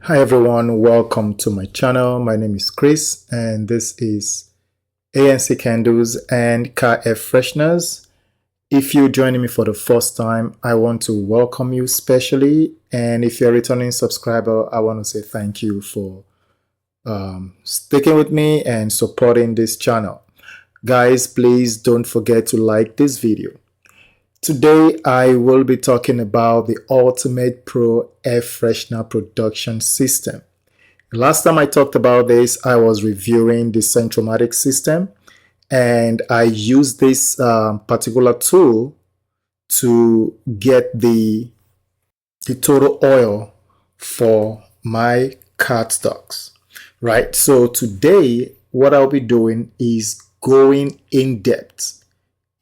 Hi everyone, welcome to my channel. My name is Chris and this is ANC Candles and Car Air Fresheners. If you're joining me for the first time, I want to welcome you specially, and if you're a returning subscriber, I want to say thank you for sticking with me and supporting this channel. Guys, please don't forget to like this video. Today, I will be talking about the Ultimate Pro Air Freshener Production System. Last time I talked about this, I was reviewing the Centromatic system, and I used this particular tool to get the total oil for my cardstocks, right? So today, what I'll be doing is going in depth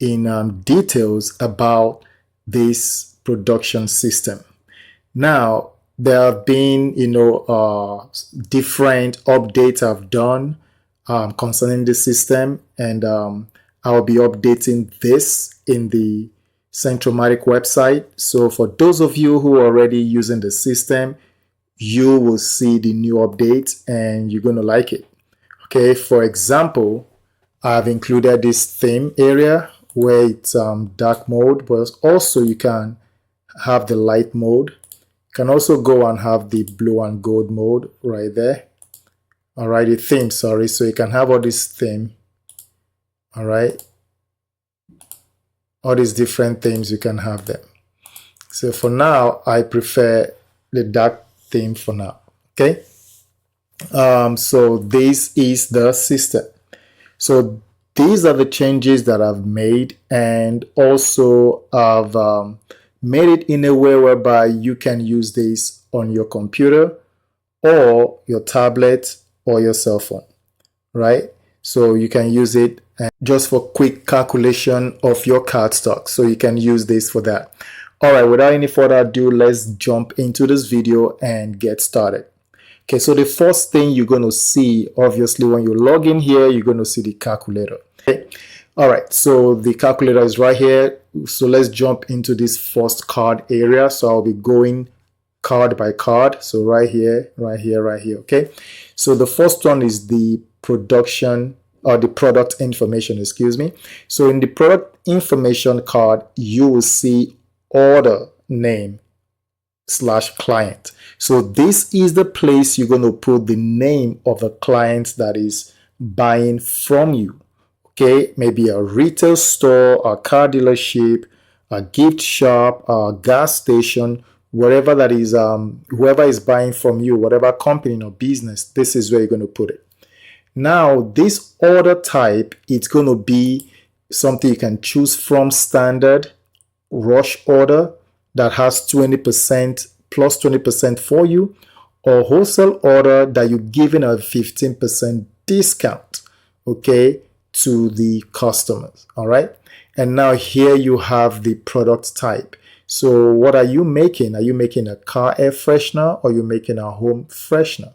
in details about this production system. Now, there have been, different updates I've done concerning the system, and I'll be updating this in the Centromatic website. So for those of you who are already using the system, you will see the new updates and you're going to like it. Okay, for example, I've included this theme area where it's dark mode, but also you can have the light mode. You can also go and have the blue and gold mode right there. All right, the theme, sorry. So you can have all this theme. All right, all these different themes, you can have them. So for now, I prefer the dark theme for now. Okay. So this is the system. So these are the changes that I've made, and also I've made it in a way whereby you can use this on your computer or your tablet or your cell phone, right? So you can use it just for quick calculation of your cardstock. So you can use this for that. All right, without any further ado, let's jump into this video and get started. Okay, so the first thing you're going to see, obviously, when you log in here, you're going to see the calculator. Okay. All right, so the calculator is right here. So let's jump into this first card area. So I'll be going card by card. So right here, right here, right here. Okay. So the first one is the production or the product information, excuse me. So in the product information card, you will see order name / client. So this is the place you're going to put the name of the client that is buying from you. Okay, maybe a retail store, a car dealership, a gift shop, a gas station, wherever that is, whoever is buying from you, whatever company or business, this is where you're going to put it. Now, this order type, it's going to be something you can choose from: standard, rush order that has 20% plus 20% for you, or wholesale order that you're giving a 15% discount, okay, to the customers. All right. And now here you have the product type. So what are you making? Are you making a car air freshener or are you making a home freshener?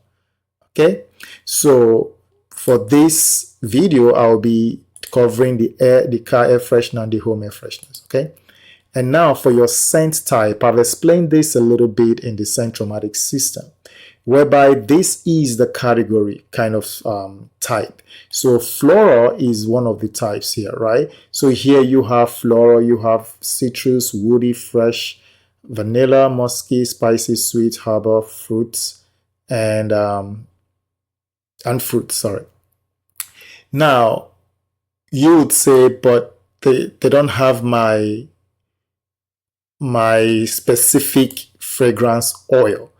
Okay. So for this video, I'll be covering the car air freshener and the home air fresheners. Okay. And now for your scent type, I've explained this a little bit in the Centromatic system, whereby this is the category kind of type. So floral is one of the types here, right? So here you have floral, you have citrus, woody, fresh, vanilla, musky, spicy, sweet, herbal, fruits, and fruits, sorry. Now, you would say, but they don't have my specific fragrance oil.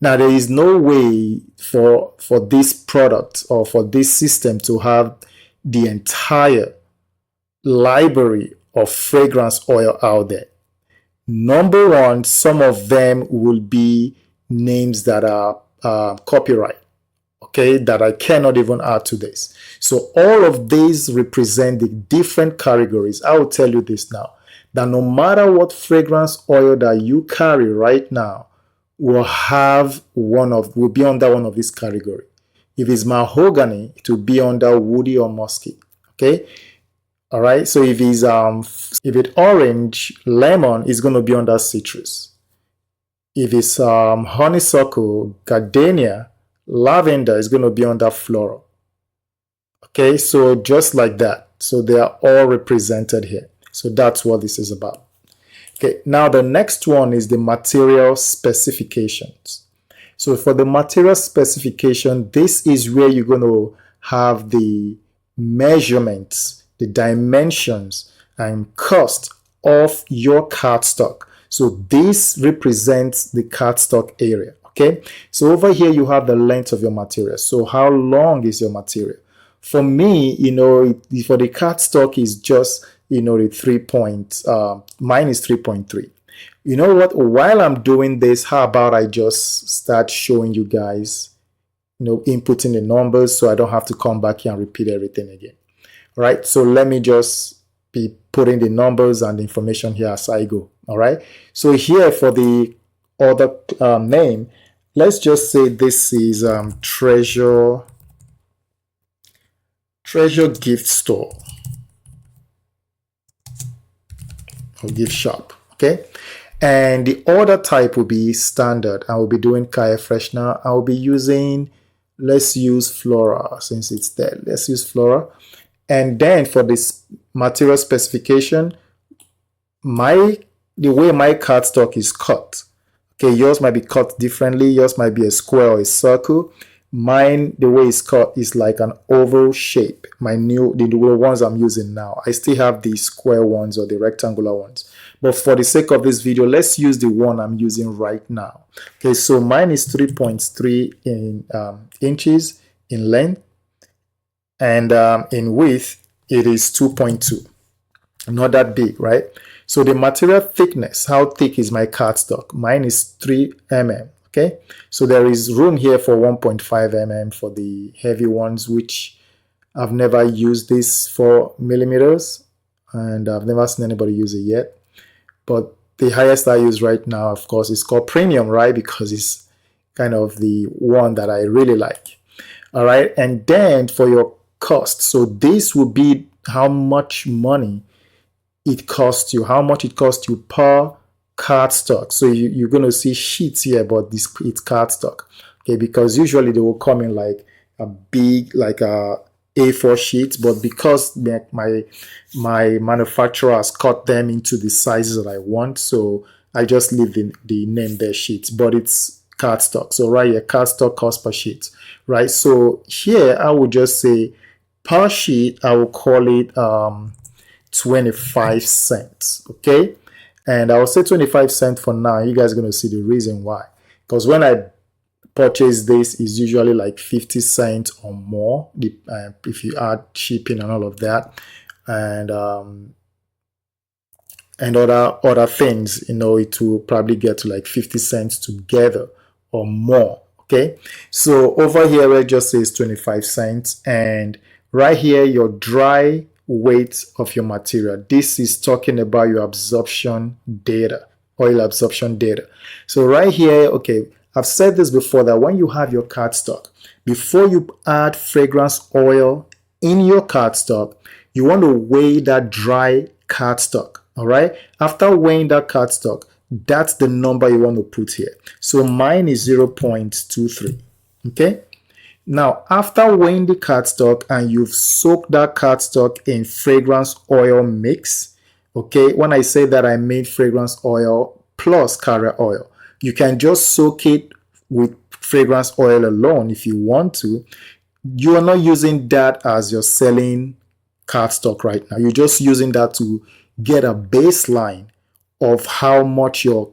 Now, there is no way for this product or for this system to have the entire library of fragrance oil out there. Number one, some of them will be names that are copyright, okay, that I cannot even add to this. So all of these represent the different categories. I will tell you this now, that no matter what fragrance oil that you carry right now will be under one of these category. If it's mahogany, it will be under woody or musky. Okay. All right. So if it's orange, lemon is going to be under citrus. If it's honeysuckle, gardenia, lavender is going to be under floral. Okay, so just like that. So they are all represented here. So that's what this is about. Okay, now the next one is the material specifications. So for the material specification, this is where you're going to have the measurements, the dimensions, and cost of your cardstock. So this represents the cardstock area. Okay, so over here you have the length of your material. So how long is your material? For me, for the cardstock is just the 3 point, mine is 3.3. You know what? While I'm doing this, how about I just start showing you guys, inputting the numbers so I don't have to come back here and repeat everything again. All right. So let me just be putting the numbers and the information here as I go. All right. So here for the other name, let's just say this is Treasure Gift Store or gift shop. Okay. And the order type will be standard. I will be doing Kaya Freshener. I will be using, let's use Flora since it's there. Let's use Flora. And then for this material specification, the way my cardstock is cut. Okay, yours might be cut differently. Yours might be a square or a circle. Mine, the way it's cut is like an oval shape. The ones I'm using now. I still have the square ones or the rectangular ones. But for the sake of this video, let's use the one I'm using right now. Okay, so mine is 3.3 inches in length. And in width, it is 2.2. Not that big, right? So the material thickness, how thick is my cardstock? Mine is 3 mm. Okay, so there is room here for 1.5 mm for the heavy ones, which I've never used this for millimeters, and I've never seen anybody use it yet. But the highest I use right now, of course, is called premium, right? Because it's kind of the one that I really like. All right, and then for your cost, so this will be how much money it costs you, how much it costs you per cardstock. So you're going to see sheets here, but it's cardstock. Okay, because usually they will come in like a big, like a A4 sheet, but because my manufacturer has cut them into the sizes that I want, so I just leave the name there, sheets, but it's cardstock. So right here, cardstock cost per sheet, right? So here I would just say per sheet, I will call it 25 cents. Okay, and I will say 25 cents for now. You guys are going to see the reason why. Because when I purchase this, is usually like 50 cents or more if you add shipping and all of that, and other things. It will probably get to like 50 cents together or more. Okay, so over here it just says 25 cents, and right here your dry weight of your material. This is talking about your absorption data, oil absorption data. So right here, okay, I've said this before, that when you have your cardstock, before you add fragrance oil in your cardstock, you want to weigh that dry cardstock. All right, after weighing that cardstock, that's the number you want to put here. So mine is 0.23. Okay, now, after weighing the cardstock and you've soaked that cardstock in fragrance oil mix, okay, when I say that I made fragrance oil plus carrier oil, you can just soak it with fragrance oil alone if you want to. You are not using that as your selling cardstock right now. You're just using that to get a baseline of how much your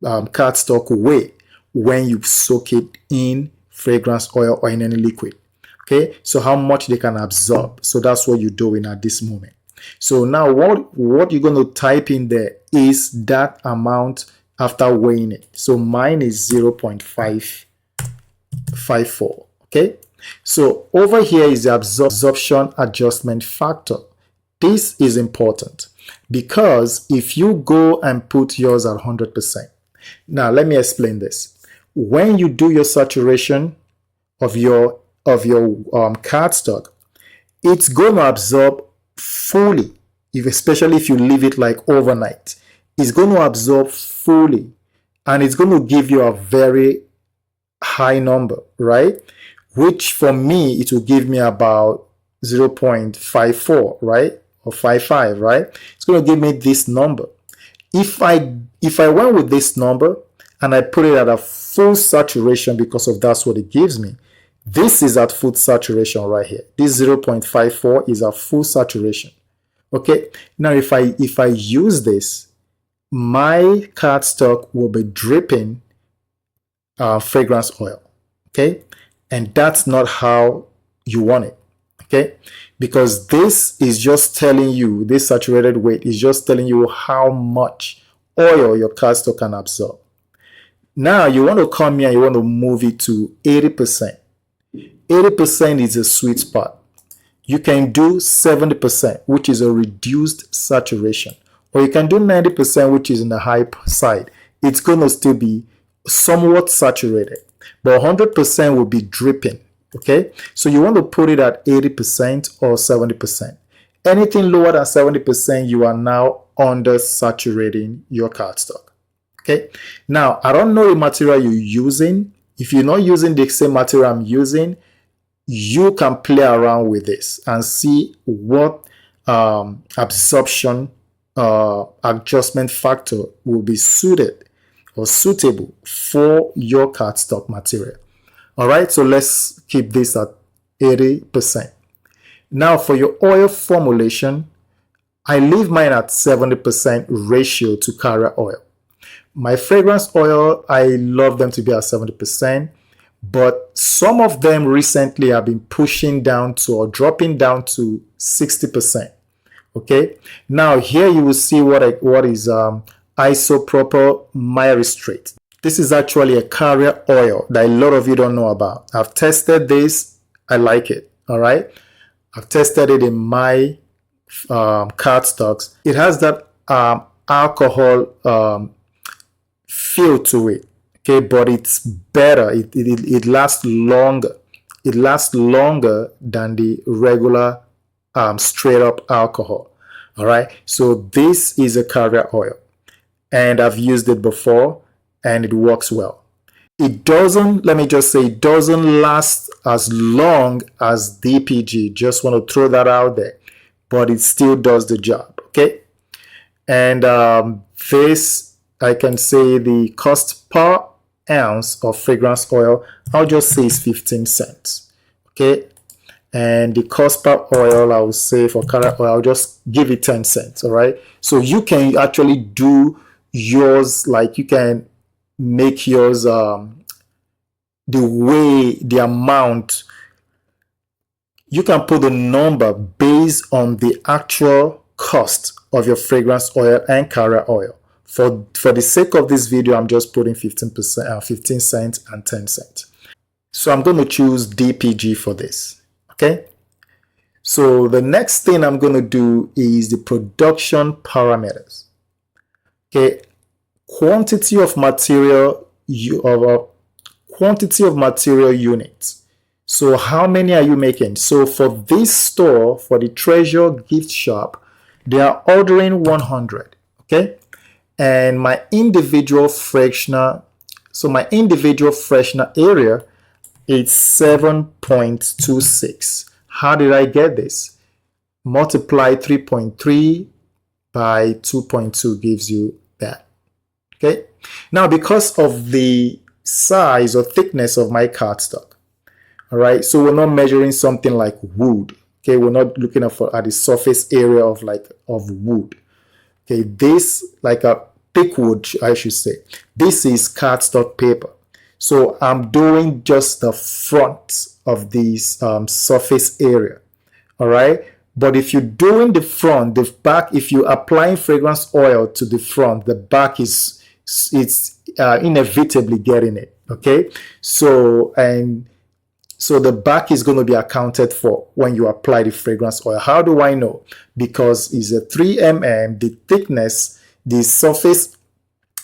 cardstock will weigh when you soak it in fragrance oil or in any liquid. Okay, so how much they can absorb. So that's what you're doing at this moment. So now what you're going to type in there is that amount after weighing it. So mine is 0.554. Okay, so over here is the absorption adjustment factor. This is important because if you go and put yours at 100%, now let me explain this. When you do your saturation of your cardstock, it's going to absorb fully, especially if you leave it like overnight. It's going to absorb fully and it's going to give you a very high number, right? Which for me, it will give me about 0.54, right? Or 55, right? It's going to give me this number. If I went with this number and I put it at a full saturation, because of that's what it gives me, this is at full saturation right here. This 0.54 is a full saturation. Okay, now if I use this, my cardstock will be dripping fragrance oil. Okay, and that's not how you want it. Okay, because this is just telling you, this saturated weight is just telling you how much oil your cardstock can absorb. Now you want to come here and you want to move it to 80%. 80% is a sweet spot. You can do 70%, which is a reduced saturation, or you can do 90%, which is in the high side. It's going to still be somewhat saturated, but 100% will be dripping. Okay, so you want to put it at 80% or 70%. Anything lower than 70%, you are now under saturating your cardstock. Okay, now I don't know the material you're using. If you're not using the same material I'm using, you can play around with this and see what absorption adjustment factor will be suited or suitable for your cardstock material. All right, so let's keep this at 80%. Now for your oil formulation, I leave mine at 70% ratio to carrier oil. My fragrance oil, I love them to be at 70%, but some of them recently have been pushing down to or dropping down to 60%. Okay, now here you will see what is isopropyl myristrate. This is actually a carrier oil that a lot of you don't know about. I've tested this. I like it. All right. I've tested it in my cardstocks. It has that alcohol feel to it. Okay, but it's better. It lasts longer. It lasts longer than the regular straight up alcohol. All right. So this is a carrier oil, and I've used it before, and it works well. It doesn't, let me just say, it doesn't last as long as DPG. Just want to throw that out there, but it still does the job. Okay. And this, I can say the cost per ounce of fragrance oil, I'll just say is 15 cents. Okay. And the cost per oil, I will say for carrier oil, I'll just give it 10 cents. All right. So you can actually do yours, like you can make yours the way, the amount, you can put the number based on the actual cost of your fragrance oil and carrier oil. For the sake of this video, I'm just putting 15%, 15 cents and 10 cents. So I'm going to choose DPG for this. Okay. So the next thing I'm going to do is the production parameters. Okay. Quantity of material units. So how many are you making? So for this store, for the Treasure gift shop, they are ordering 100. Okay. And my individual Freshener, so my individual Freshener area is 7.26. How did I get this? Multiply 3.3 by 2.2 gives you that. Okay. Now, because of the size or thickness of my cardstock, all right, so we're not measuring something like wood. Okay, we're not looking at the surface area of wood. Okay, this, like a thick wood, I should say. This is cardstock paper. So I'm doing just the front of this surface area. All right. But if you're doing the front, the back, if you're applying fragrance oil to the front, the back it's inevitably getting it. Okay. So the back is going to be accounted for when you apply the fragrance oil. How do I know? Because it's a 3 mm, the thickness, the surface,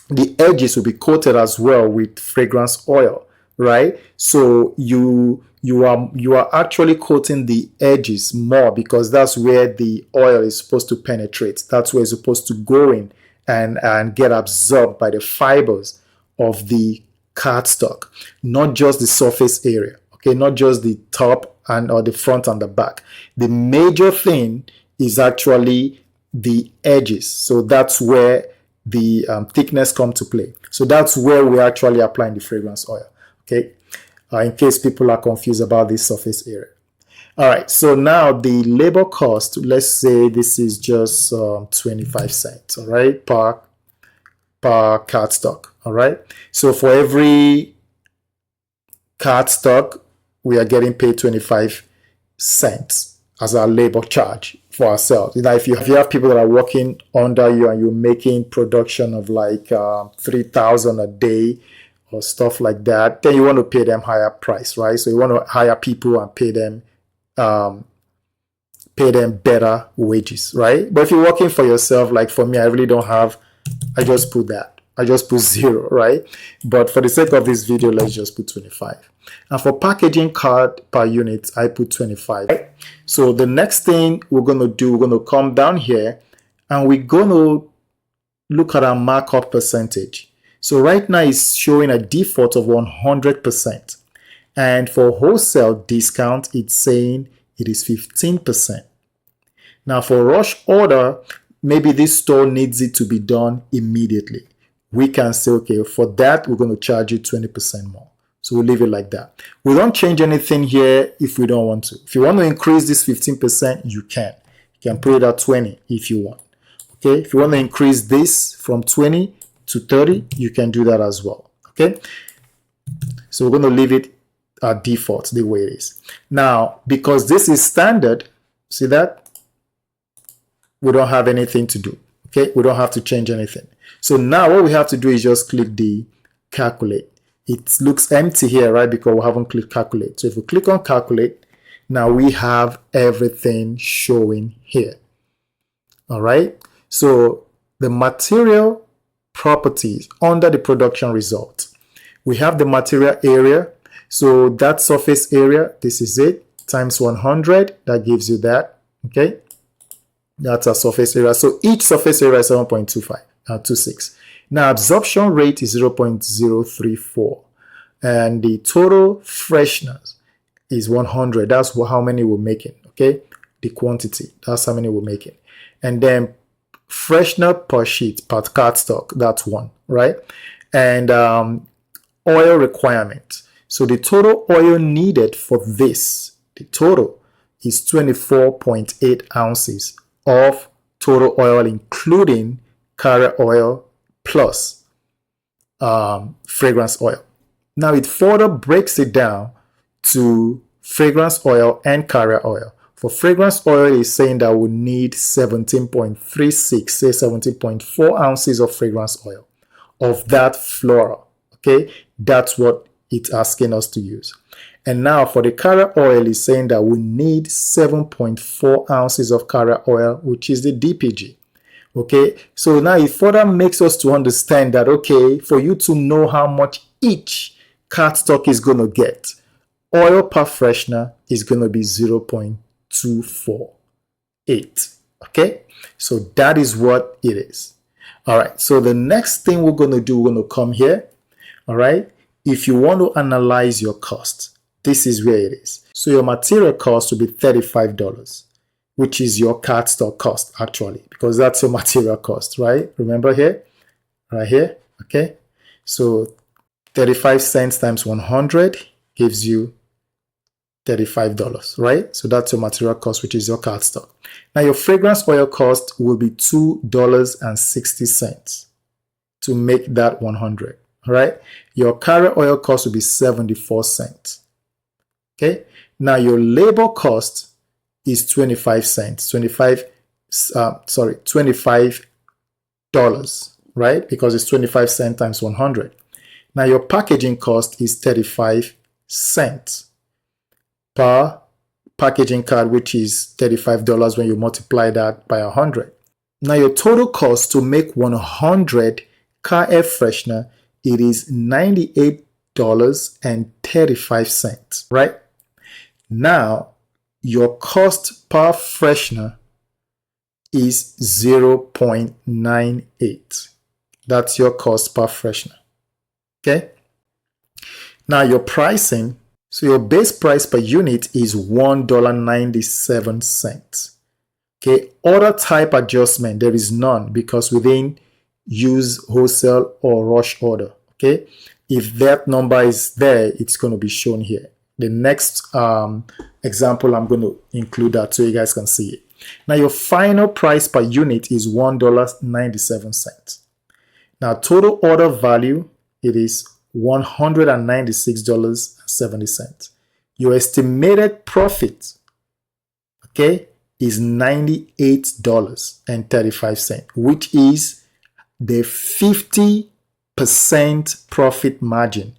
the edges will be coated as well with fragrance oil, right? So you are actually coating the edges more because that's where the oil is supposed to penetrate. That's where it's supposed to go in and get absorbed by the fibers of the cardstock, not just the surface area, okay, not just the top and or the front and the back. The major thing is actually the edges. So that's where the thickness come to play. So that's where we're actually applying the fragrance oil, okay, in case people are confused about this surface area. All right, so now the labor cost, let's say this is just 25 cents, all right, per cardstock, all right. So for every cardstock, we are getting paid 25 cents as our labor charge for ourselves. You know, if you have people that are working under you and you're making production of like 3,000 a day or stuff like that, then you want to pay them higher price, right? So you want to hire people and pay them better wages, right? But if you're working for yourself, like for me, I really don't have, I just put 0, right? But for the sake of this video, let's just put 25. And for packaging card per unit, I put 25. Right? So the next thing we're going to do, we're going to come down here and we're going to look at our markup percentage. So right now it's showing a default of 100%. And for wholesale discount, it's saying it is 15%. Now for rush order, maybe this store needs it to be done immediately. We can say, okay, for that, we're going to charge you 20% more. So we'll leave it like that. We don't change anything here if we don't want to. If you want to increase this 15%, you can. You can put it at 20 if you want. Okay, if you want to increase this from 20 to 30, you can do that as well. Okay, so we're going to leave it at default the way it is. Now, because this is standard, see that? We don't have anything to do. Okay, we don't have to change anything. So now what we have to do is just click the calculate. It looks empty here, right? Because we haven't clicked calculate. So if we click on calculate, now we have everything showing here. All right. So the material properties under the production result, we have the material area. So that surface area, this is it, times 100, that gives you that. Okay. That's a surface area. So each surface area is 7.26. Now absorption rate is 0.034. And the total freshness is 100. That's how many we're making. Okay. The quantity. That's how many we're making. And then freshener per sheet, per cardstock. That's 1. Right. And oil requirement. So the total oil needed for this, the total is 24.8 ounces of total oil, including carrier oil plus fragrance oil. Now it further breaks it down to fragrance oil and carrier oil. For fragrance oil, it's saying that we need 17.36, say 17.4 ounces of fragrance oil of that floral. Okay, that's what it's asking us to use. And now for the carrier oil, it's saying that we need 7.4 ounces of carrier oil, which is the DPG. Okay, so now it further makes us to understand that, okay, for you to know how much each cardstock is going to get, oil per freshener is going to be 0.248. Okay, so that is what it is. All right, so the next thing we're going to do, we're going to come here. All right, if you want to analyze your cost, this is where it is. So your material cost will be $35, which is your cardstock cost actually, because that's your material cost, right? Remember here, right here, okay? So 35 cents times 100 gives you $35, right? So that's your material cost, which is your cardstock. Now your fragrance oil cost will be $2.60 to make that 100, all right? Your carrier oil cost will be 74 cents. Okay, now your labor cost is 25 cents, $25, right? Because it's 25 cents times 100. Now your packaging cost is 35 cents per packaging card, which is $35 when you multiply that by 100. Now your total cost to make 100 car air freshener, it is $98.35, right? Now, your cost per freshener is 0.98. That's your cost per freshener. Okay. Now your pricing, so your base price per unit is $1.97. Okay. Order type adjustment, there is none because we didn't use wholesale or rush order. Okay. If that number is there, it's going to be shown here. The next example, I'm going to include that so you guys can see it. Now your final price per unit is $1.97. Now total order value, it is $196.70. Your estimated profit, okay, is $98.35, which is the 50% profit margin.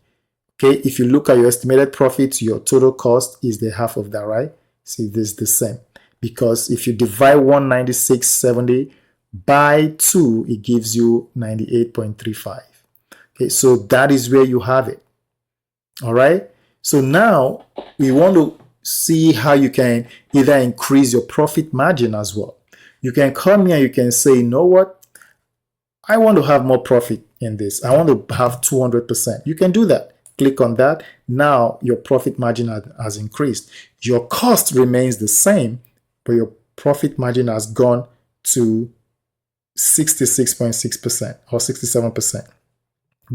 Okay, if you look at your estimated profit, your total cost is the half of that, right? See, this is the same. Because if you divide 196.70 by 2, it gives you 98.35. Okay, so that is where you have it. All right. So now we want to see how you can either increase your profit margin as well. You can come here and you can say, you know what? I want to have more profit in this. I want to have 200%. You can do that. Click on that. Now your profit margin has increased. Your cost remains the same, but your profit margin has gone to 66.6% or 67%,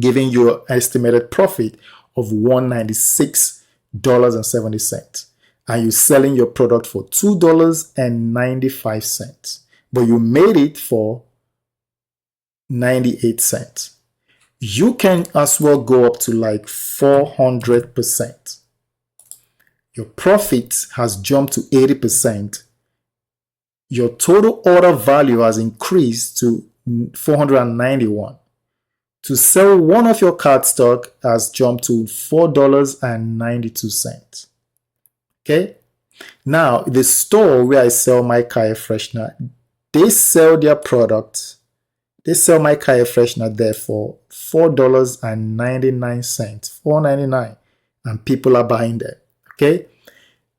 giving you an estimated profit of $196.70. And you're selling your product for $2.95, but you made it for 98 cents. You can as well go up to like 400%. Your profit has jumped to 80%. Your total order value has increased to 491. To sell one of your cardstock has jumped to $4.92. Okay. Now, the store where I sell my car air freshener, they sell their product. They sell my car air freshener there for $4.99, $4.99, and people are buying them. Okay.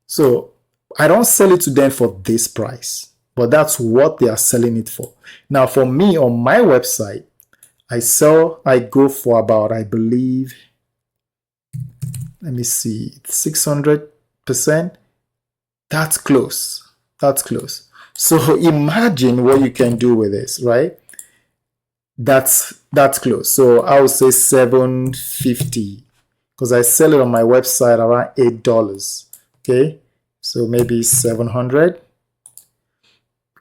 So I don't sell it to them for this price, but that's what they are selling it for. Now, for me on my website, I go for about, I believe, let me see, 600%. That's close. That's close. So imagine what you can do with this, right? That's close. So I would say $7.50 because I sell it on my website around $8. Okay, so maybe 700.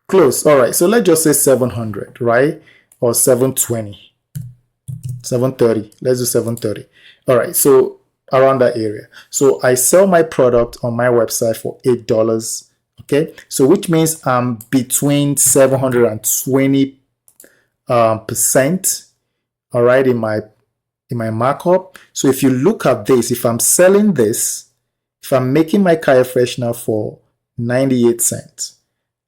Close. All right. So let's just say 700, right? Or 720. 730. Let's do 730. All right. So around that area. So I sell my product on my website for $8. Okay. So which means I'm between 720 percent. All right. In my markup. So if you look at this, if I'm selling this, if I'm making my car air freshener for 98 cents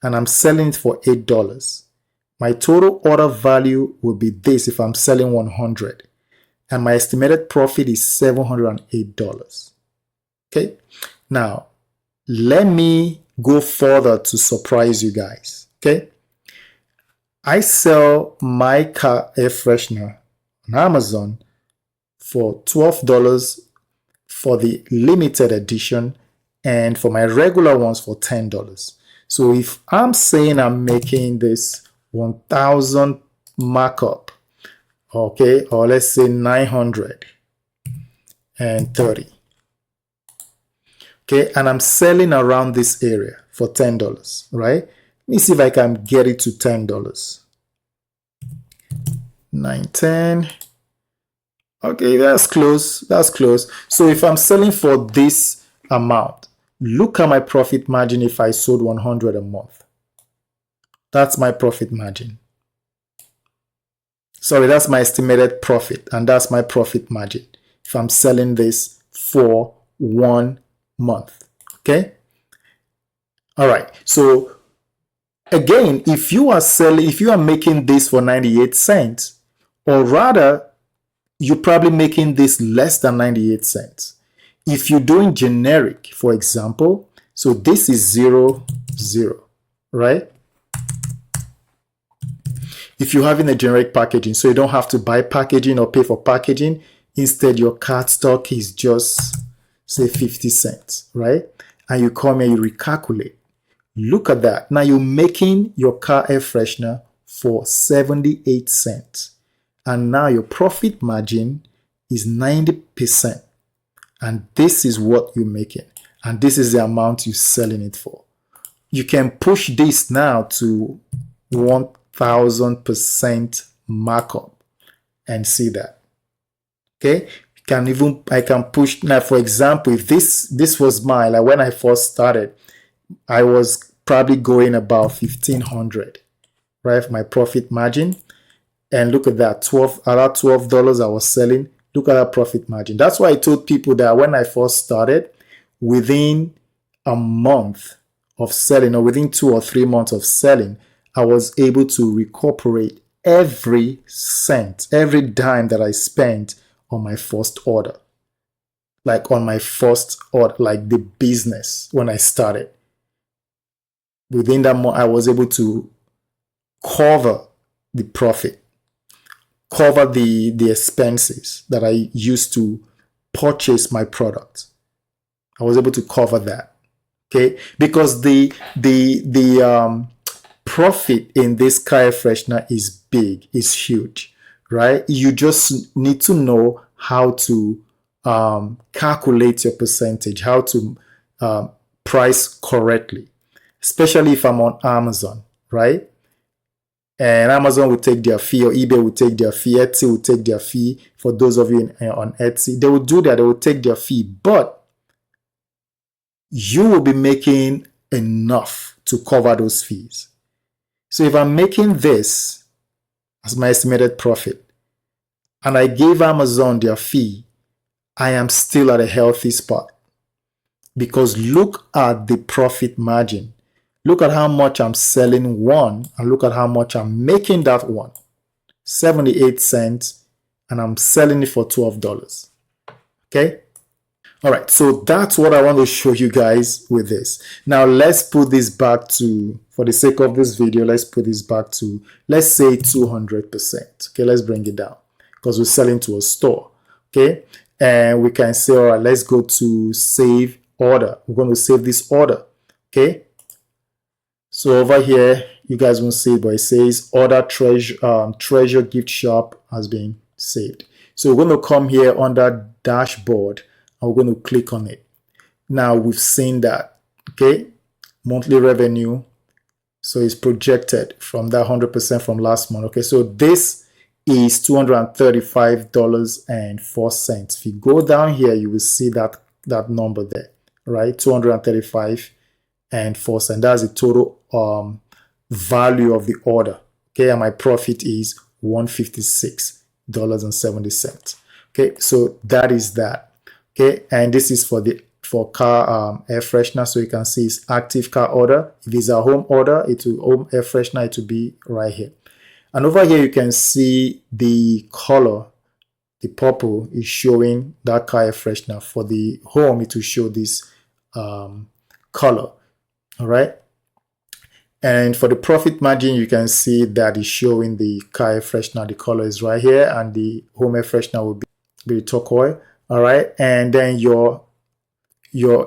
and I'm selling it for $8, my total order value will be this if I'm selling 100. And my estimated profit is $708. Okay. Now, let me go further to surprise you guys. Okay. I sell my car air freshener on Amazon for $12 for the limited edition and for my regular ones for $10. So if I'm saying I'm making this 1,000 markup, okay, or let's say 930, okay, and I'm selling around this area for $10, right? Let me see if I can get it to $10. 910. Okay, that's close. That's close. So if I'm selling for this amount, look at my profit margin if I sold 100 a month. That's my profit margin. Sorry, that's my estimated profit, and that's my profit margin if I'm selling this for 1 month. Okay? All right. So again, if you are making this for 98 cents, or rather, you're probably making this less than 98 cents. If you're doing generic, for example, so this is 0, 0, right? If you're having a generic packaging, so you don't have to buy packaging or pay for packaging, Instead, your cardstock is just, say, 50 cents, right? And you come here, you recalculate. Look at that. Now you're making your car air freshener for 78 cents. And now your profit margin is 90%. And this is what you're making. And this is the amount you're selling it for. You can push this now to 1000% markup and see that. Okay, I can push now. For example, if this was mine, like when I first started, I was probably going about 1500, right, for my profit margin. And look at that, $12 I was selling. Look at that profit margin. That's why I told people that when I first started, within a month of selling, or within 2 or 3 months of selling, I was able to recuperate every cent, every dime that I spent on my first order. Like on my first order, like the business when I started. Within that month, I was able to cover the profit, cover the expenses that I used to purchase my product. I was able to cover that. Okay, because the profit in this car air freshener is big, is huge, right? You just need to know how to calculate your percentage, how to price correctly, especially if I'm on Amazon, right? And Amazon will take their fee, or eBay will take their fee, Etsy will take their fee. For those of you on Etsy, they will do that, they will take their fee, but you will be making enough to cover those fees. So if I'm making this as my estimated profit, and I gave Amazon their fee, I am still at a healthy spot. Because look at the profit margin. Look at how much I'm selling one, and look at how much I'm making that one. 78 cents, and I'm selling it for $12. Okay? All right, so that's what I want to show you guys with this. Now let's put this back to, for the sake of this video, let's put this back to, let's say 200%. Okay, let's bring it down because we're selling to a store. Okay, and we can say, all right, let's go to save order. We're going to save this order. Okay, so over here, you guys won't see it, but it says order treasure gift shop has been saved. So we're going to come here under dashboard, and we're going to click on it. Now we've seen that, okay, monthly revenue. So it's projected from that 100% from last month. Okay, so this is $235.04. If you go down here, you will see that number there, right? $235.04. That's the total value of the order. Okay, and my profit is $156.70. Okay, so that is that. Okay, and this is for car air freshener. So you can see it's active car order. If it's a home order, it will home air freshener, it will be right here. And over here you can see the color, the purple is showing that car air freshener. For the home, it will show this color. All right. And for the profit margin, you can see that is showing the car air freshener. The color is right here, and the home air freshener will be turquoise. All right, and then your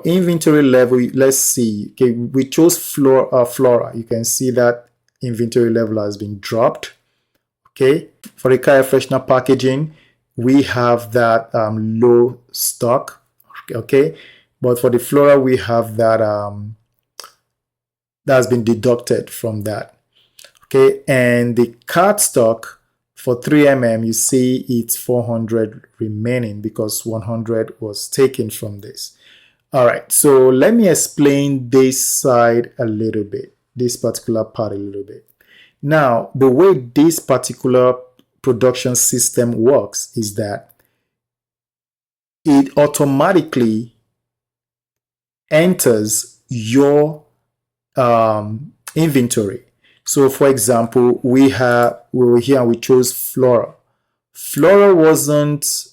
inventory level, let's see. Okay, we chose Flora. You can see that inventory level has been dropped. Okay, for the car air freshener packaging, we have that low stock. Okay, but for the Flora, we have that that has been deducted from that. Okay, and the cardstock for 3mm, you see it's 400 remaining because 100 was taken from this. All right, so let me explain this side a little bit, this particular part a little bit. Now, the way this particular production system works is that it automatically enters your inventory. So for example, we were here and we chose Flora. Flora wasn't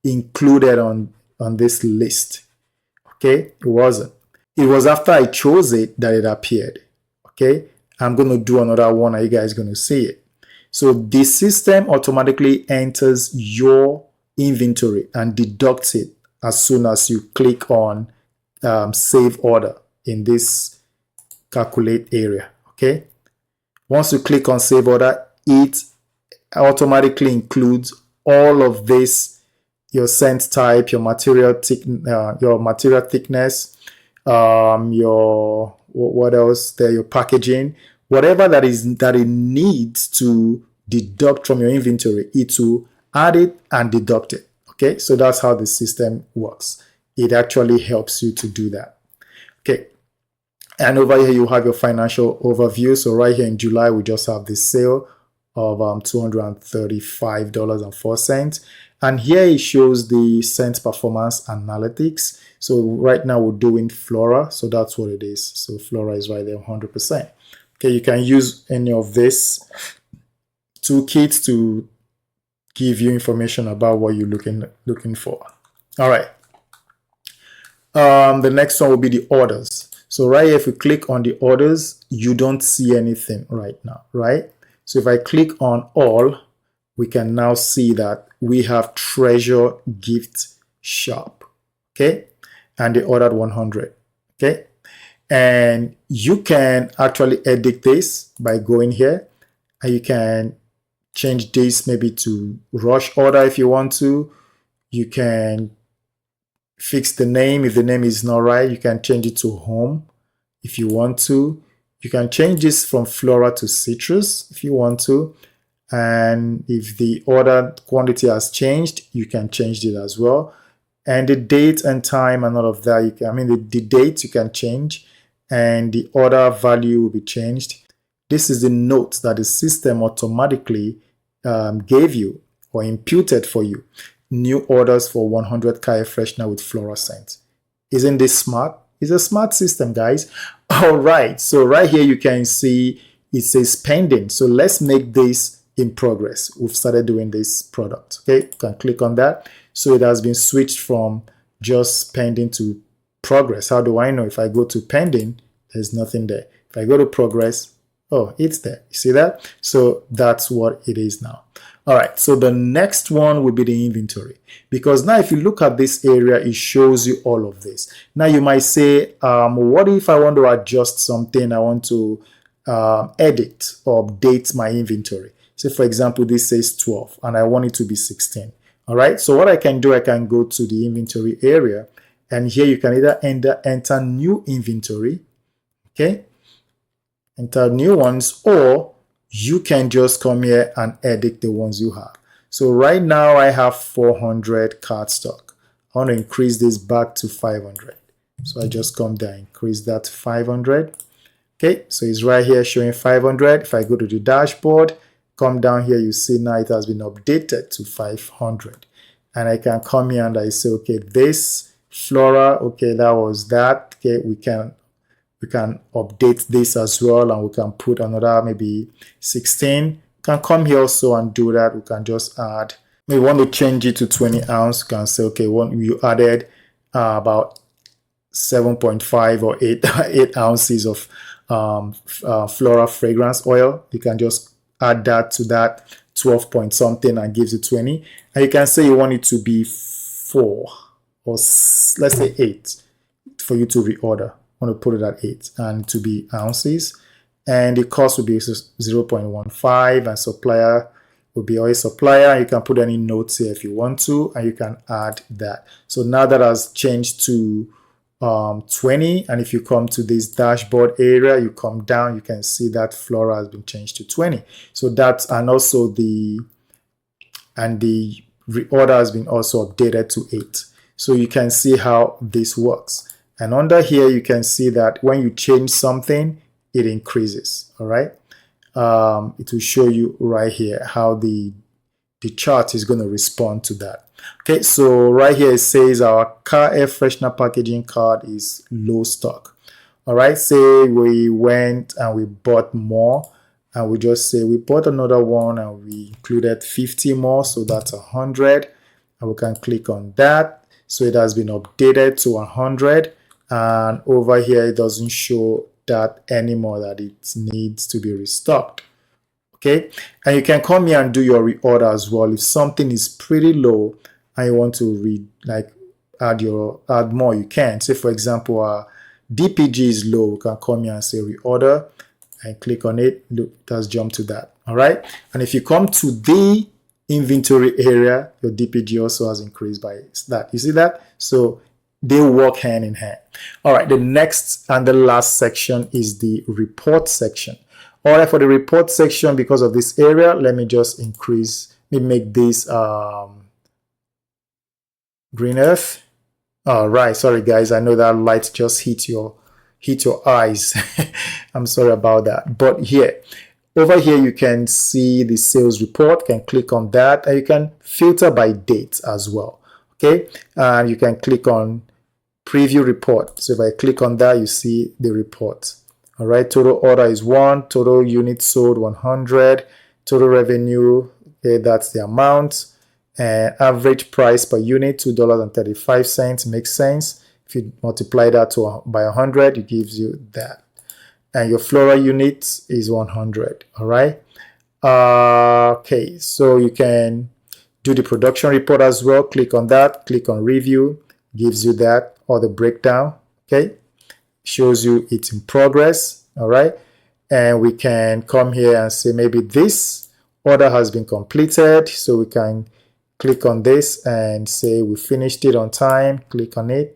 included on this list. Okay, it wasn't. It was after I chose it that it appeared. Okay, I'm going to do another one and you guys are going to see it. So the system automatically enters your inventory and deducts it as soon as you click on save order in this calculate area. Okay, once you click on save order, it automatically includes all of this: your scent type, your material thickness, your what else there, your packaging, whatever that it needs to deduct from your inventory, it will add it and deduct it. Okay, so that's how the system works. It actually helps you to do that. Okay, and over here you have your financial overview. So right here in July, we just have this sale of $235.04. And here it shows the scent performance analytics. So right now we're doing Flora, so that's what it is. So Flora is right there, 100%. Okay, you can use any of this toolkits to give you information about what you're looking for. All right. The next one will be the orders. So right here, if we click on the orders, you don't see anything right now, right? So if I click on all, we can now see that we have Treasure Gift Shop, okay? And they ordered 100, okay? And you can actually edit this by going here, and you can change this maybe to rush order if you want to. You can fix the name. If the name is not right, you can change it to home if you want to. You can change this from Flora to citrus if you want to. And if the order quantity has changed, you can change it as well. And the date and time and all of that, the date you can change, and the order value will be changed. This is the note that the system automatically gave you or imputed for you. New orders for 100 air freshener with floral scent. Isn't this smart? It's a smart system, guys. All right, so right here you can see it says pending. So let's make this in progress. We've started doing this product. Okay, you can click on that. So it has been switched from just pending to progress. How do I know? If I go to pending, there's nothing there. If I go to progress, oh, it's there. You see that? So that's what it is now. All right, so the next one will be the inventory, because now if you look at this area, it shows you all of this. Now you might say, what if I want to adjust something? I want to edit or update my inventory. So for example, this says 12 and I want it to be 16. All right, so what I can do, I can go to the inventory area, and here you can either enter new inventory, okay, enter new ones, or you can just come here and edit the ones you have. So right now I have 400 cardstock. I want to increase this back to 500. So I just come there, increase that to 500. Okay, so it's right here showing 500. If I go to the dashboard, come down here, you see now it has been updated to 500. And I can come here and I say, okay, this Flora, okay, that was that. Okay, we can update this as well, and we can put another maybe 16. You can come here also and do that. We can just add, we want to change it to 20 ounce. You can say, okay, you added about 7.5 or 8 ounces of floral fragrance oil. You can just add that to that 12 point something and gives you 20. And you can say you want it to be 4 or let's say 8 for you to reorder. I want to put it at 8 and to be ounces, and the cost will be 0.15, and supplier will be always supplier. You can put any notes here if you want to, and you can add that. So now that has changed to 20, and if you come to this dashboard area, you come down, you can see that Flora has been changed to 20. So that's, and also the reorder has been also updated to 8. So you can see how this works. And under here, you can see that when you change something, it increases, all right? It will show you right here how the chart is going to respond to that. Okay, so right here it says our car air freshener packaging card is low stock. All right, say we went and we bought more, and we just say we bought another one and we included 50 more, so that's 100. And we can click on that. So it has been updated to 100. And over here, it doesn't show that anymore, that it needs to be restocked. Okay, and you can come here and do your reorder as well. If something is pretty low and you want to add more, you can. Say for example, DPG is low, you can come here and say reorder and click on it. Look, it has jumped to that. All right. And if you come to the inventory area, your DPG also has increased by that. You see that? So they work hand in hand. All right. The next and the last section is the report section. All right. For the report section, because of this area, let me just make this green earth. All right. Sorry, guys. I know that light just hit your eyes. I'm sorry about that. But over here, you can see the sales report. You can click on that, and you can filter by date as well. Okay, and you can click on preview report. So if I click on that, you see the report. All right, total order is 1, total units sold 100, total revenue, okay, that's the amount, and average price per unit $2.35 makes sense. If you multiply that by 100, it gives you that. And your floral unit is 100. All right. Okay, so you can do the production report as well. Click on that. Click on review. Gives you that, or the breakdown. Okay, shows you it's in progress. All right. And we can come here and say maybe this order has been completed. So we can click on this and say we finished it on time. Click on it.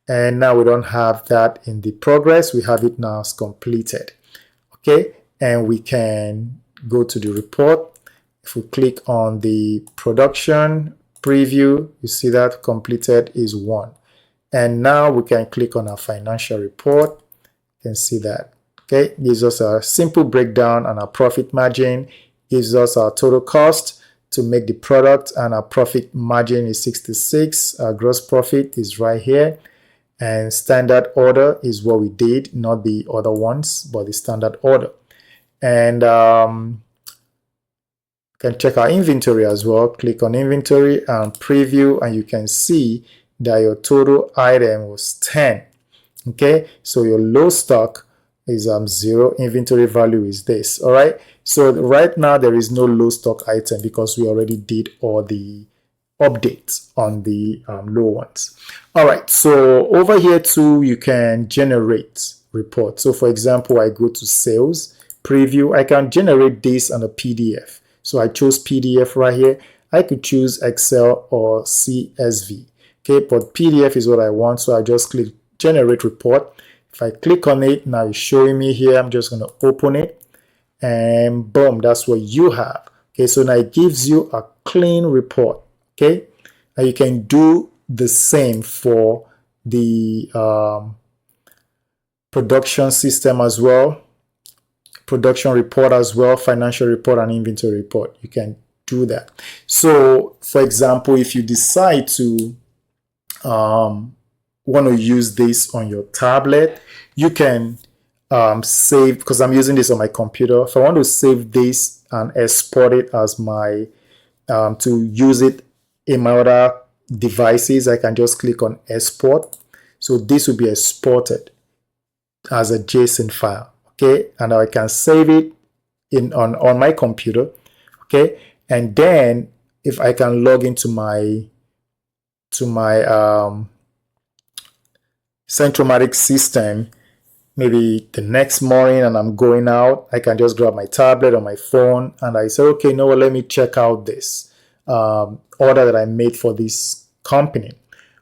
And now we don't have that in the progress. We have it now as completed. Okay, and we can go to the report. If we click on the production preview, you see that completed is 1. And now we can click on our financial report. You can see that. Okay, gives us a simple breakdown and our profit margin. Gives us our total cost to make the product, and our profit margin is 66. Our gross profit is right here. And standard order is what we did, not the other ones, but the standard order. And can check our inventory as well. Click on inventory and preview, and you can see that your total item was 10. Okay, so your low stock is 0. Inventory value is this. All right. So right now there is no low stock item because we already did all the updates on the low ones. All right, so over here too, you can generate reports. So for example, I go to sales preview. I can generate this on a PDF. So I chose PDF right here. I could choose Excel or CSV. Okay, but PDF is what I want. So I just click generate report. If I click on it, now it's showing me here. I'm just going to open it, and boom, that's what you have. Okay, so now it gives you a clean report. Okay, and you can do the same for the production system as well, production report as well, financial report and inventory report. You can do that. So for example, if you decide to want to use this on your tablet, you can save, because I'm using this on my computer. If I want to save this and export it as my to use it in my other devices, I can just click on export. So this will be exported as a JSON file. Okay, and I can save it on my computer. Okay, and then if I can log into my Centromatic system, maybe the next morning, and I'm going out, I can just grab my tablet or my phone and I say, okay, no, let me check out this order that I made for this company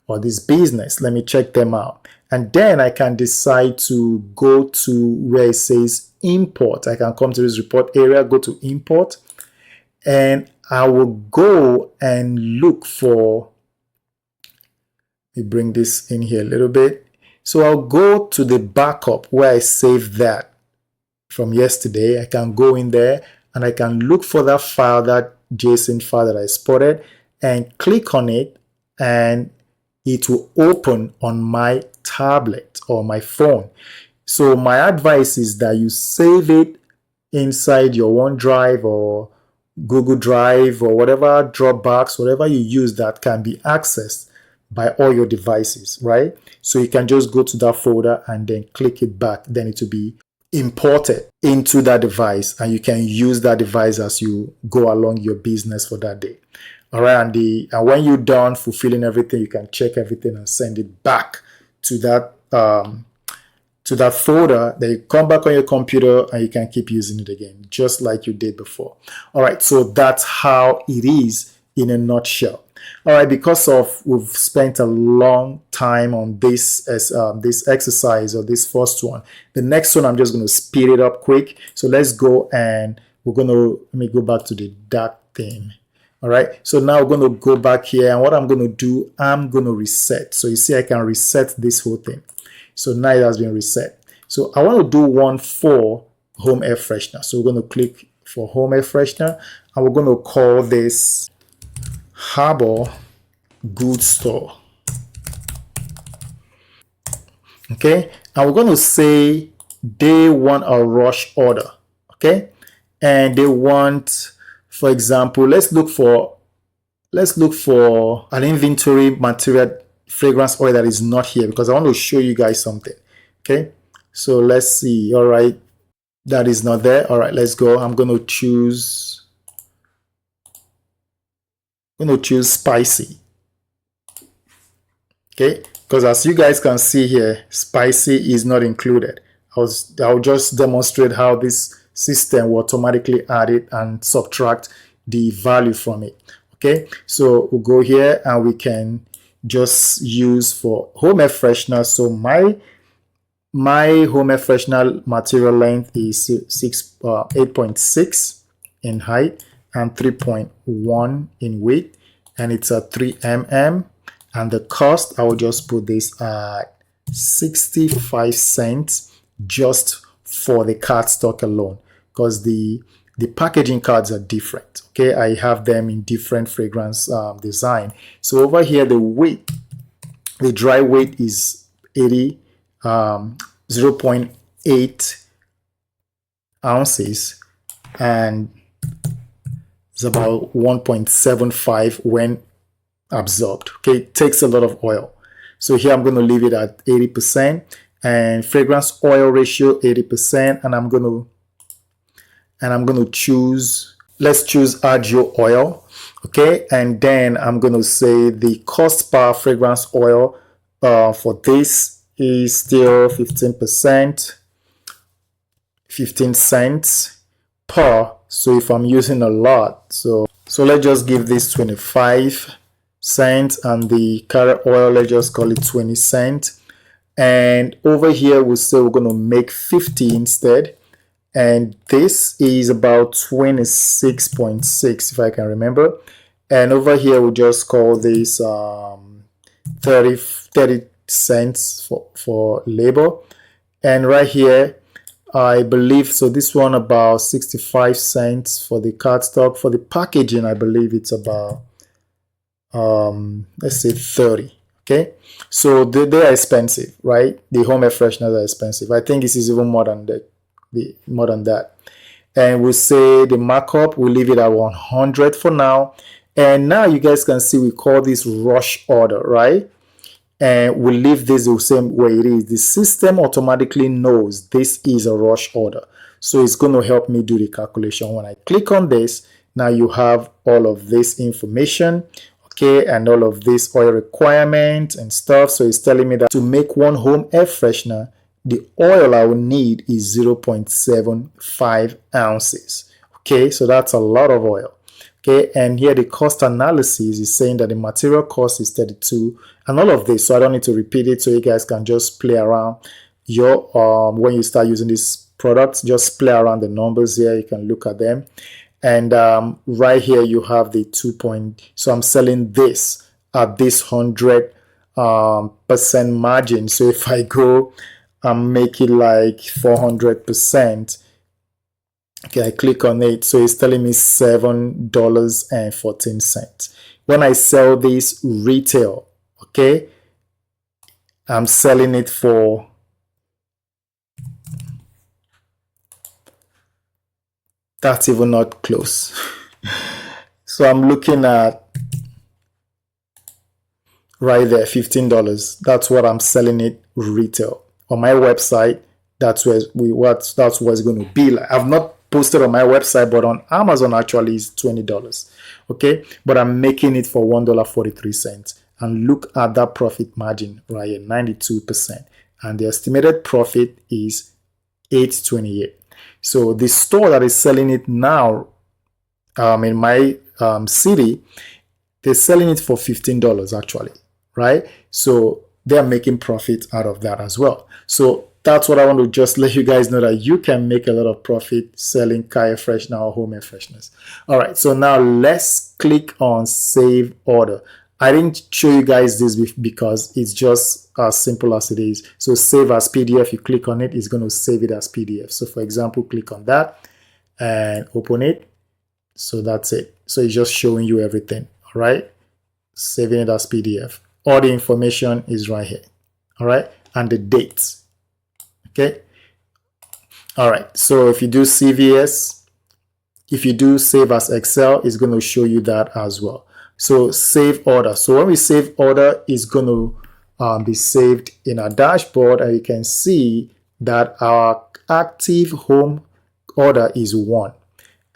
or this business. Let me check them out. And then I can decide to go to where it says import. I can come to this report area, go to import, and I will go and look for, let me bring this in here a little bit. So I'll go to the backup where I saved that from yesterday. I can go in there and I can look for that file, that JSON file that I exported, and click on it, and it will open on my tablet or my phone. So my advice is that you save it inside your OneDrive or Google Drive or whatever, Dropbox, whatever you use that can be accessed by all your devices, right? So you can just go to that folder and then click it back. Then it will be imported into that device, and you can use that device as you go along your business for that day. All right, and when you're done fulfilling everything, you can check everything and send it back to that folder. Then you come back on your computer and you can keep using it again, just like you did before. All right, so that's how it is in a nutshell. All right, because of we've spent a long time on this as this exercise or this first one. The next one I'm just going to speed it up quick. So let's go and let me go back to the dark theme. All right, so now we're going to go back here, and what I'm going to do, I'm going to reset. So you see I can reset this whole thing. So now it has been reset. So I want to do one for home air freshener. So we're going to click for home air freshener, and we're going to call this Harbor Goods Store. Okay, and we're going to say they want a rush order. Okay, and they want, for example, let's look for an inventory material fragrance oil that is not here, because I want to show you guys something. Okay, so let's see. All right, that is not there. All right, let's go. I'm going to choose spicy. Okay, because as you guys can see here, spicy is not included. I'll just demonstrate how this system will automatically add it and subtract the value from it. Okay, so we'll go here and we can just use for home air freshener. So my home air freshener material length is 8.6 in height and 3.1 in width, and it's a 3 mm. And the cost, I will just put this at 65 cents just for the cardstock alone, because the packaging cards are different. Okay, I have them in different fragrance design. So over here, the weight, the dry weight is 0.8 ounces, and it's about 1.75 when absorbed. Okay, it takes a lot of oil. So here I'm going to leave it at 80%, and fragrance oil ratio 80%, and I'm going to choose, let's choose Agio oil. Okay, and then I'm going to say the cost per fragrance oil for this is still 15%, 15 cents per. So if I'm using a lot, so let's just give this 25 cents, and the carrot oil, let's just call it 20 cents. And over here we'll say we're going to make 50 instead, and this is about 26.6 if I can remember. And over here we'll just call this 30 cents for labor. And right here, I believe, so this one about 65 cents for the cardstock. For the packaging, I believe it's about let's say 30. Okay, so they are expensive, right? The home air fresheners are expensive. I think this is even more than that. And we'll say the markup, we'll leave it at 100 for now. And now you guys can see we call this rush order, right? And we'll leave this the same way it is. The system automatically knows this is a rush order, so it's going to help me do the calculation. When I click on this, now you have all of this information, okay, and all of this oil requirement and stuff. So it's telling me that to make one home air freshener, the oil I will need is 0.75 ounces. Okay, so that's a lot of oil. Okay, and here the cost analysis is saying that the material cost is 32 and all of this. So I don't need to repeat it, so you guys can just play around your when you start using these products, just play around the numbers here. You can look at them. And right here you have the 2 point. So I'm selling this at this 100% margin. So if I go and make it like 400%, okay, I click on it. So it's telling me $7.14. When I sell this retail, okay, I'm selling it for that's even not close. So I'm looking at right there, $15. That's what I'm selling it retail on my website. That's where it's going to be like. I've not posted on my website, but on Amazon actually is $20. Okay, but I'm making it for $1.43. And look at that profit margin right here, 92%. And the estimated profit is $8.28. So the store that is selling it now in my city, they're selling it for $15 actually, right? So they're making profit out of that as well. So that's what I want to just let you guys know, that you can make a lot of profit selling car air freshener or home air fresheners. All right, so now let's click on save order. I didn't show you guys this because it's just as simple as it is. So save as PDF, you click on it, it's going to save it as PDF. So for example, click on that and open it. So that's it. So it's just showing you everything. All right, saving it as PDF. All the information is right here. All right, and the dates. Okay. All right. So if you do CVS, if you do save as Excel, it's going to show you that as well. So save order. So when we save order, it's going to be saved in our dashboard, and you can see that our active home order is 1.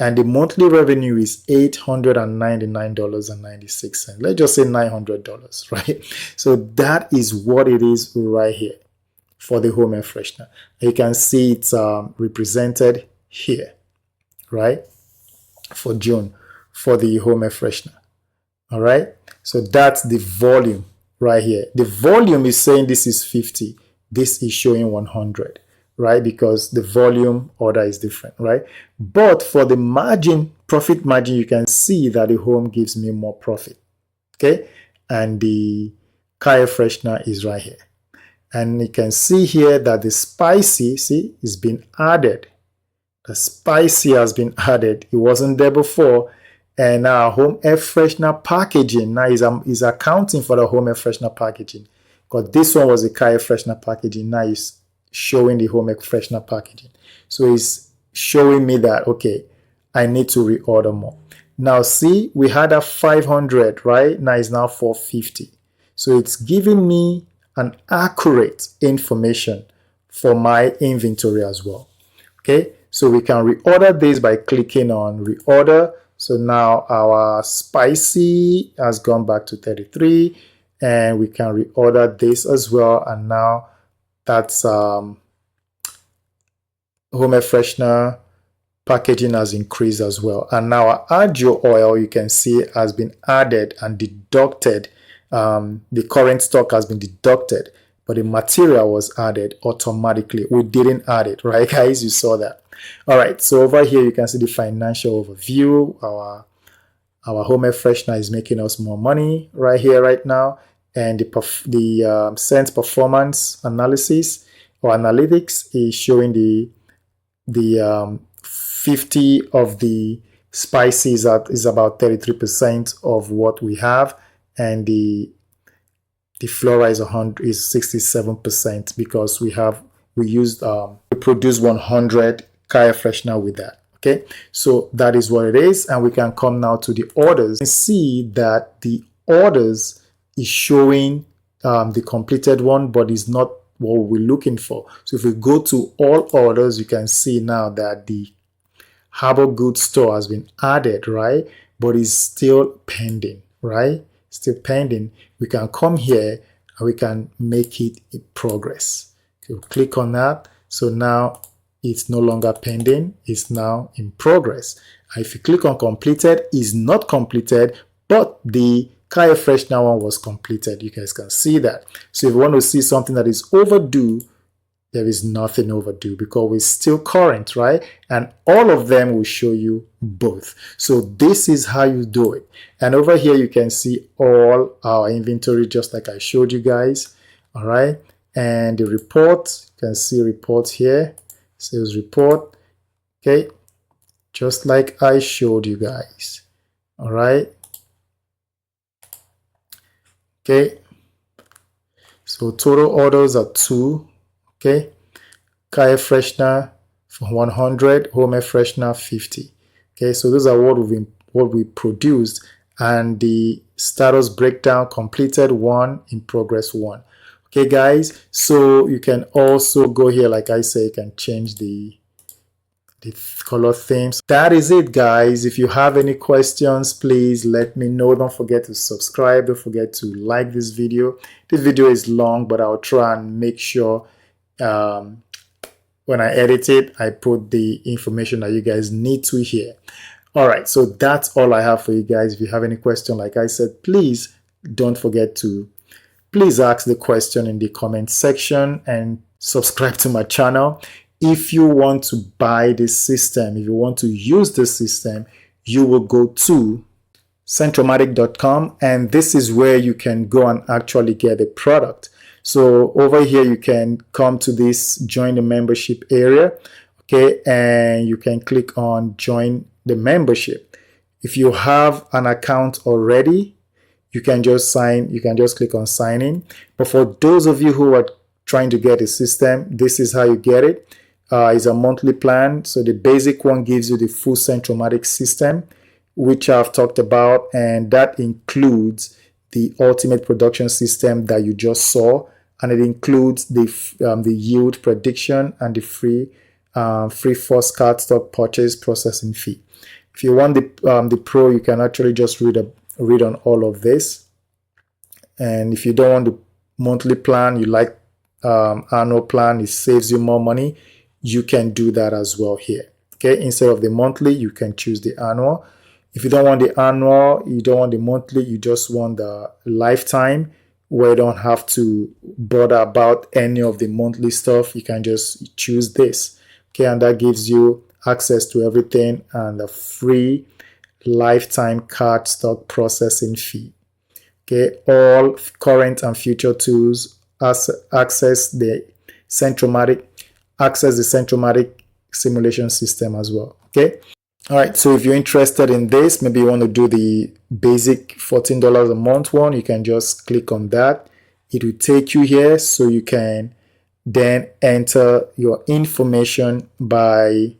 And the monthly revenue is $899.96. Let's just say $900, right? So that is what it is right here for the home air freshener. You can see it's represented here, right? For June, for the home air freshener. All right. So that's the volume right here. The volume is saying this is 50. This is showing 100, right? Because the volume order is different, right? But for the margin, profit margin, you can see that the home gives me more profit. Okay. And the car air freshener is right here. And you can see here that the spicy, see, is being added. The spicy has been added. It wasn't there before. And now home air freshener packaging now is accounting for the home air freshener packaging. Because this one was the car air freshener packaging. Now it's showing the home air freshener packaging. So it's showing me that, okay, I need to reorder more. Now see, we had a 500, right? Now it's now 450. So it's giving me an accurate information for my inventory as well. Okay, so we can reorder this by clicking on reorder. So now our spicy has gone back to 33, and we can reorder this as well. And now that's home air freshener packaging has increased as well. And now our Agio oil, you can see, has been added and deducted. The current stock has been deducted, but the material was added automatically. We didn't add it, right, guys? You saw that. All right, so over here you can see the financial overview. Our home air freshener is making us more money right here, right now. And the sense performance analysis or analytics is showing the 50 of the spices is about 33% of what we have. And the flora is 67% because we produced 100 car air freshener with that. Okay, so that is what it is, and we can come now to the orders and see that the orders is showing the completed one, but is not what we're looking for. So if we go to all orders, you can see now that the Harbor Goods store has been added, right? But it's still pending, right? Still pending. We can come here and we can make it in progress. Okay, click on that. So now it's no longer pending, it's now in progress. And if you click on completed, it's not completed, but the car air freshener one was completed. You guys can see that. So if you want to see something that is overdue, there is nothing overdue because we're still current, right? And all of them will show you both. So this is how you do it. And over here, you can see all our inventory, just like I showed you guys. All right. And the report, you can see report here, sales report. Okay. Just like I showed you guys. All right. Okay. So total orders are 2. Okay, car air freshener for 100, home air freshener 50. Okay, so those are what we produced, and the status breakdown: completed 1, in progress 1. Okay, guys. So you can also go here, like I say, you can change the the color themes. That is it, guys. If you have any questions, please let me know. Don't forget to subscribe. Don't forget to like this video. This video is long, but I'll try and make sure when I edit it, I put the information that you guys need to hear. All right, so that's all I have for you guys. If you have any question, like I said, please don't forget to please ask the question in the comment section and subscribe to my channel. If you want to buy this system, if you want to use this system, you will go to centromatic.com, and this is where you can go and actually get a product. So over here, you can come to this join the membership area, okay, and you can click on join the membership. If you have an account already, you can just click on sign in. But for those of you who are trying to get a system, this is how you get it. It's a monthly plan. So the basic one gives you the full Centromatic system, which I've talked about, and that includes the ultimate production system that you just saw, and it includes the yield prediction and the free first card stock purchase processing fee. If you want the pro, you can actually just read on all of this. And if you don't want the monthly plan, you like annual plan, it saves you more money, you can do that as well here. Okay, instead of the monthly, you can choose the annual. If you don't want the annual, you don't want the monthly, you just want the lifetime, where you don't have to bother about any of the monthly stuff, you can just choose this. Okay, and that gives you access to everything and a free lifetime card stock processing fee. Okay, all current and future tools, access the Centromatic simulation system as well. Okay, all right, so if you're interested in this, maybe you want to do the basic $14 a month one, you can just click on that. It will take you here, so you can then enter your information by,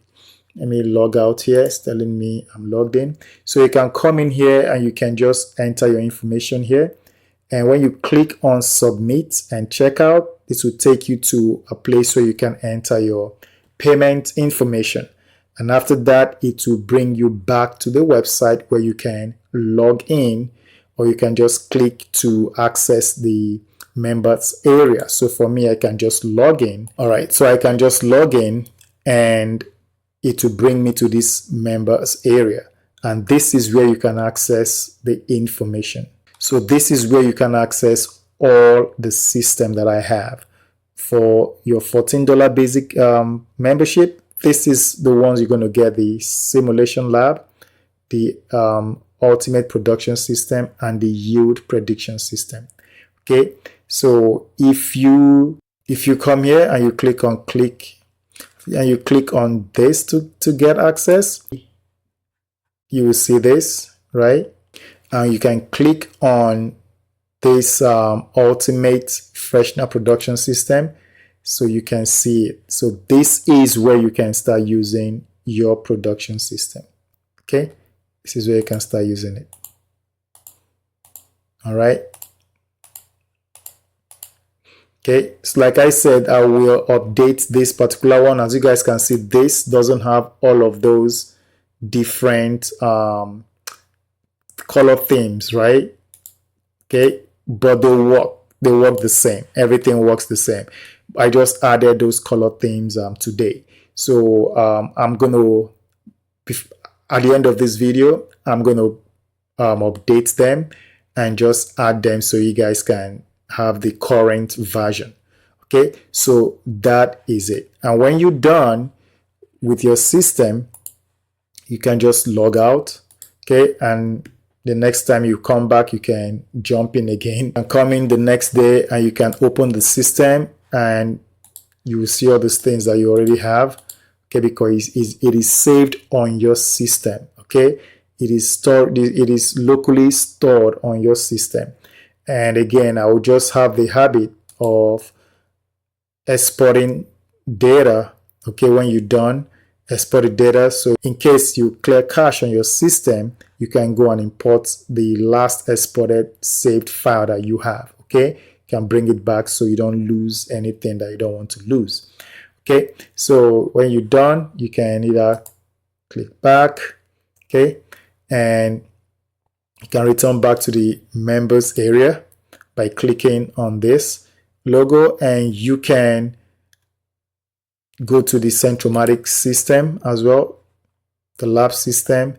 let me log out here. It's telling me I'm logged in. So you can come in here and you can just enter your information here. And when you click on submit and checkout, this will take you to a place where you can enter your payment information. And after that, it will bring you back to the website where you can log in, or you can just click to access the members area. So for me, I can just log in. All right, so I can just log in and it will bring me to this members area. And this is where you can access the information. So this is where you can access all the system that I have. For your $14 basic membership, this is the ones you're going to get: the simulation lab, the ultimate production system, and the yield prediction system. Okay, so if you come here and you click on this to get access, you will see this, right? And you can click on this ultimate Freshener production system, so you can see it. So this is where you can start using your production system. Okay, this is where you can start using it. All right. Okay, so like I said, I will update this particular one. As you guys can see, this doesn't have all of those different color themes, right? Okay, but they work the same. Everything works the same. I just added those color themes today. So I'm gonna, at the end of this video, I'm gonna update them and just add them so you guys can have the current version. Okay, so that is it. And when you're done with your system, you can just log out. Okay, and the next time you come back, you can jump in again and come in the next day, and you can open the system and you will see all these things that you already have. Okay, because it is saved on your system. Okay, it is stored, it is locally stored on your system. And again, I will just have the habit of exporting data. Okay, when you're done, export the data. So in case you clear cache on your system, you can go and import the last exported saved file that you have. Okay, you can bring it back so you don't lose anything that you don't want to lose. Okay, so when you're done, you can either click back, okay, and you can return back to the members area by clicking on this logo, and you can go to the Centromatic system as well, the lab system,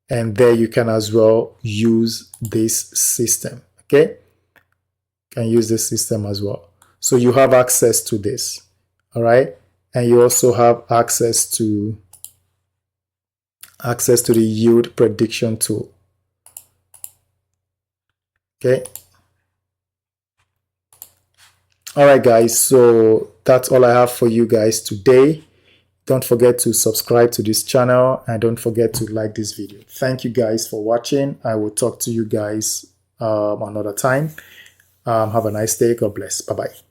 and there you can as well use this system. Okay, you can use this system as well. So you have access to this, all right, and you also have access to the yield prediction tool. Okay, all right guys, so that's all I have for you guys today. Don't forget to subscribe to this channel and don't forget to like this video. Thank you guys for watching. I will talk to you guys another time. Have a nice day. God bless. Bye bye.